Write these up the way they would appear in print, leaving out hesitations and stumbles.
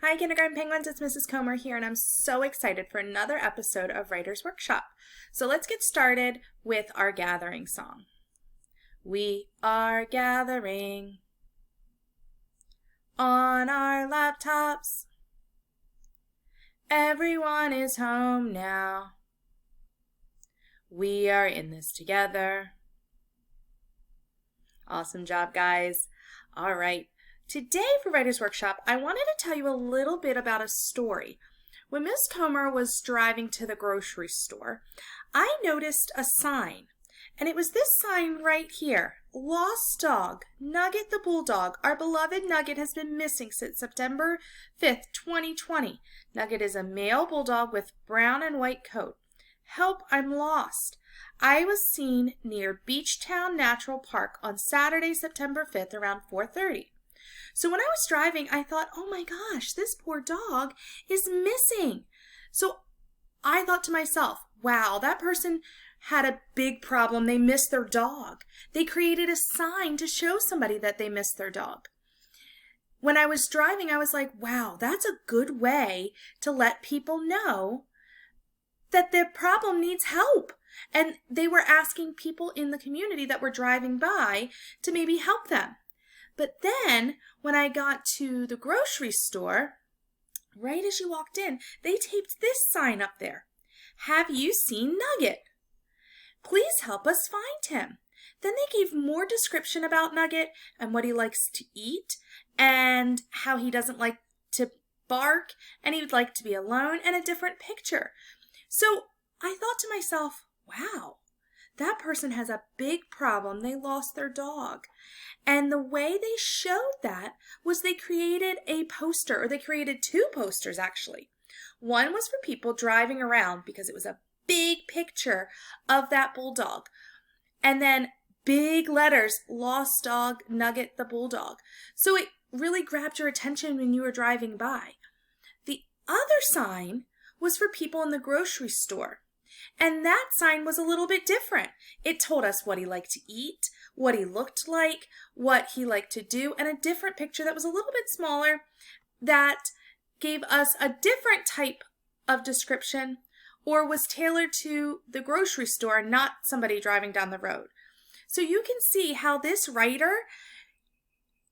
Hi, Kindergarten Penguins, it's Mrs. Comer here, and I'm so excited for another episode of Writer's Workshop. So let's get started with our gathering song. We are gathering on our laptops. Everyone is home now. We are in this together. Awesome job, guys. All right. Today for Writer's Workshop, I wanted to tell you a little bit about a story. When Miss Comer was driving to the grocery store, I noticed a sign, and it was this sign right here. Lost dog, Nugget the bulldog. Our beloved Nugget has been missing since September 5th, 2020. Nugget is a male bulldog with brown and white coat. Help, I'm lost. I was seen near Beachtown Natural Park on Saturday, September 5th around 4:30. So when I was driving, I thought, oh my gosh, this poor dog is missing. So I thought to myself, wow, that person had a big problem. They missed their dog. They created a sign to show somebody that they missed their dog. When I was driving, I was like, wow, that's a good way to let people know that their problem needs help. And they were asking people in the community that were driving by to maybe help them. But then when I got to the grocery store, right as you walked in, they taped this sign up there. Have you seen Nugget? Please help us find him. Then they gave more description about Nugget and what he likes to eat and how he doesn't like to bark and he would like to be alone and a different picture. So I thought to myself, wow, that person has a big problem. They lost their dog. And the way they showed that was they created a poster, or they created two posters actually. One was for people driving around because it was a big picture of that bulldog. And then big letters, lost dog, Nugget the bulldog. So it really grabbed your attention when you were driving by. The other sign was for people in the grocery store. And that sign was a little bit different. It told us what he liked to eat, what he looked like, what he liked to do, and a different picture that was a little bit smaller that gave us a different type of description or was tailored to the grocery store and not somebody driving down the road. So you can see how this writer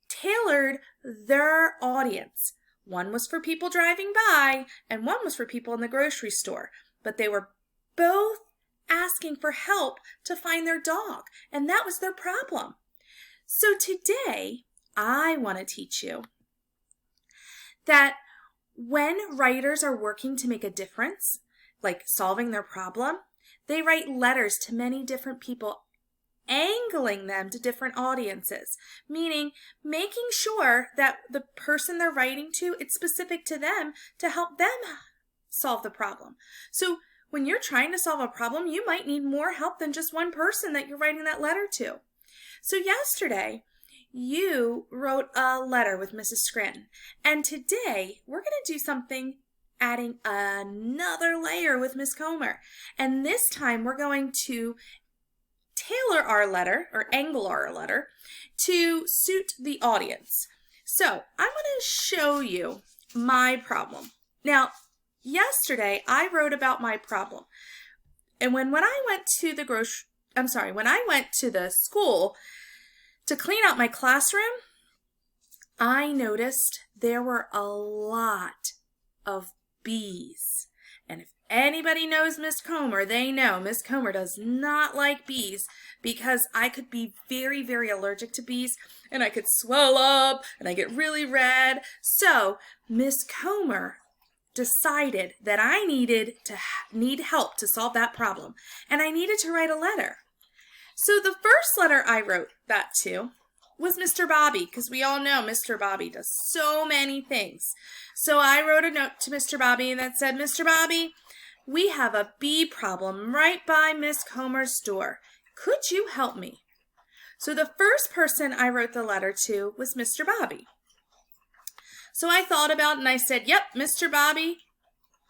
tailored their audience. One was for people driving by and one was for people in the grocery store, but they were both asking for help to find their dog, and that was their problem. So today, I want to teach you that when writers are working to make a difference, like solving their problem, they write letters to many different people, angling them to different audiences, meaning making sure that the person they're writing to, it's specific to them to help them solve the problem. So when you're trying to solve a problem, you might need more help than just one person that you're writing that letter to. So yesterday, you wrote a letter with Mrs. Scranton. And today, we're going to do something adding another layer with Miss Comer. And this time, we're going to tailor our letter, or angle our letter, to suit the audience. So I'm going to show you my problem. Now, yesterday, I wrote about my problem. And when I went to the school to clean out my classroom, I noticed there were a lot of bees. And if anybody knows Miss Comer, they know Miss Comer does not like bees because I could be very, very allergic to bees and I could swell up and I get really red. So Miss Comer decided that I need help to solve that problem, and I needed to write a letter. So the first letter I wrote that to was Mr. Bobby, because we all know Mr. Bobby does so many things. So I wrote a note to Mr. Bobby that said, Mr. Bobby, we have a bee problem right by Miss Comer's door. Could you help me? So the first person I wrote the letter to was Mr. Bobby. So I thought about it and I said, yep, Mr. Bobby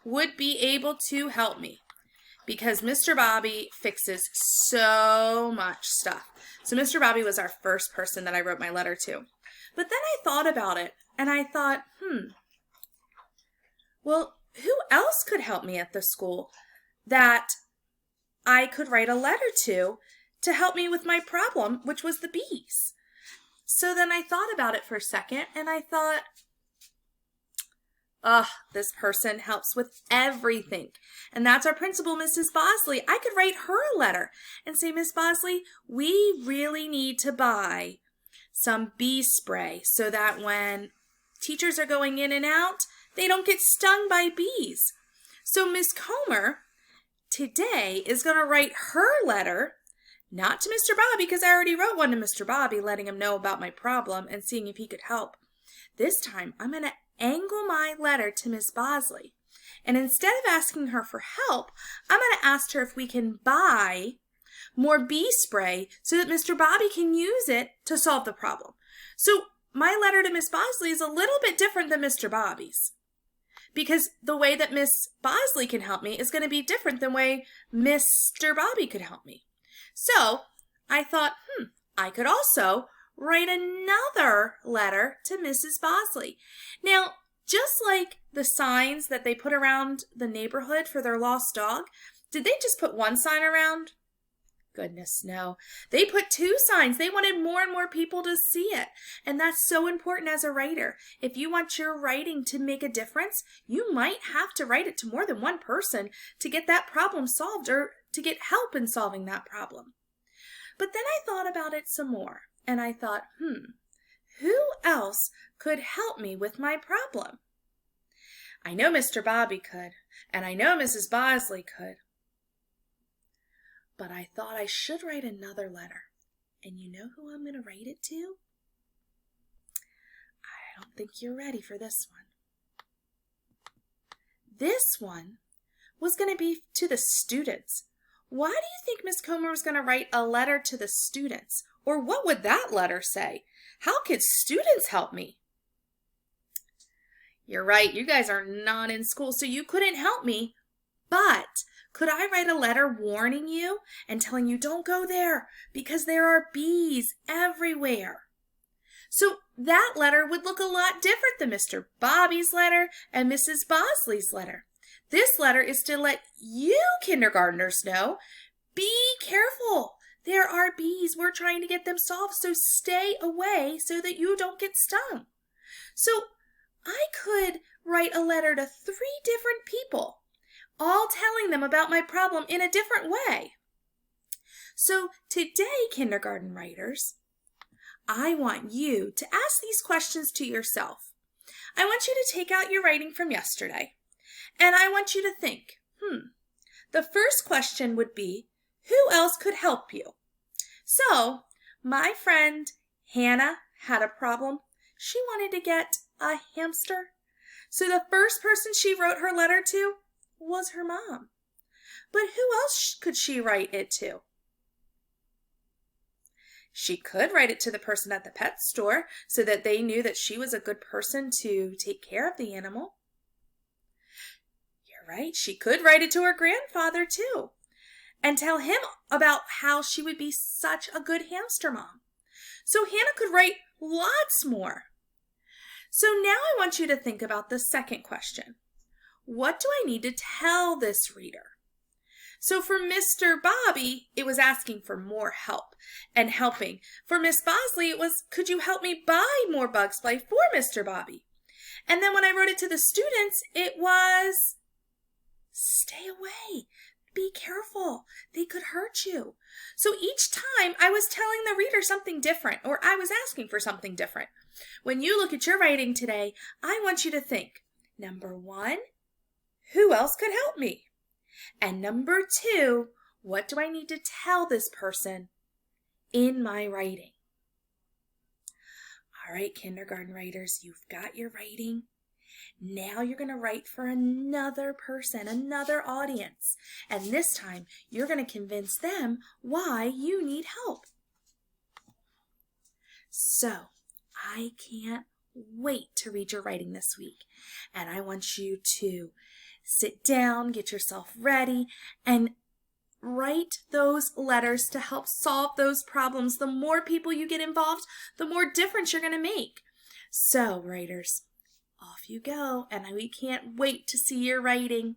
would be able to help me because Mr. Bobby fixes so much stuff. So Mr. Bobby was our first person that I wrote my letter to. But then I thought about it and I thought, well, who else could help me at the school that I could write a letter to help me with my problem, which was the bees? So then I thought about it for a second, and I thought, this person helps with everything. And that's our principal, Mrs. Bosley. I could write her a letter and say, Miss Bosley, we really need to buy some bee spray so that when teachers are going in and out, they don't get stung by bees. So Miss Comer today is going to write her letter, not to Mr. Bobby, because I already wrote one to Mr. Bobby letting him know about my problem and seeing if he could help. This time, I'm going to angle my letter to Miss Bosley. And instead of asking her for help, I'm going to ask her if we can buy more bee spray so that Mr. Bobby can use it to solve the problem. So my letter to Miss Bosley is a little bit different than Mr. Bobby's, because the way that Miss Bosley can help me is going to be different than the way Mr. Bobby could help me. So I thought, I could also write another letter to Mrs. Bosley. Now, just like the signs that they put around the neighborhood for their lost dog, did they just put one sign around? Goodness, no. They put 2 signs. They wanted more and more people to see it. And that's so important as a writer. If you want your writing to make a difference, you might have to write it to more than one person to get that problem solved or to get help in solving that problem. But then I thought about it some more. And I thought, who else could help me with my problem? I know Mr. Bobby could, and I know Mrs. Bosley could. But I thought I should write another letter. And you know who I'm going to write it to? I don't think you're ready for this one. This one was going to be to the students. Why do you think Miss Comer was going to write a letter to the students? Or what would that letter say? How could students help me? You're right, you guys are not in school, so you couldn't help me. But could I write a letter warning you and telling you don't go there because there are bees everywhere? So that letter would look a lot different than Mr. Bobby's letter and Mrs. Bosley's letter. This letter is to let you kindergartners know, be careful. There are bees. We're trying to get them solved, so stay away so that you don't get stung. So I could write a letter to 3 different people, all telling them about my problem in a different way. So today, kindergarten writers, I want you to ask these questions to yourself. I want you to take out your writing from yesterday, and I want you to think, the first question would be, who else could help you? So, my friend Hannah had a problem. She wanted to get a hamster. So the first person she wrote her letter to was her mom. But who else could she write it to? She could write it to the person at the pet store so that they knew that she was a good person to take care of the animal. You're right. She could write it to her grandfather too and tell him about how she would be such a good hamster mom. So Hannah could write lots more. So now I want you to think about the second question. What do I need to tell this reader? So for Mr. Bobby, it was asking for more help and helping. For Miss Bosley, it was, could you help me buy more bug spray for Mr. Bobby? And then when I wrote it to the students, it was, stay away. Be careful. They could hurt you. So each time I was telling the reader something different, or I was asking for something different. When you look at your writing today, I want you to think, number 1, who else could help me? And number 2, what do I need to tell this person in my writing? All right, kindergarten writers, you've got your writing. Now you're going to write for another person, another audience. And this time, you're going to convince them why you need help. So, I can't wait to read your writing this week. And I want you to sit down, get yourself ready, and write those letters to help solve those problems. The more people you get involved, the more difference you're going to make. So, writers, Off you go, and we can't wait to see your writing.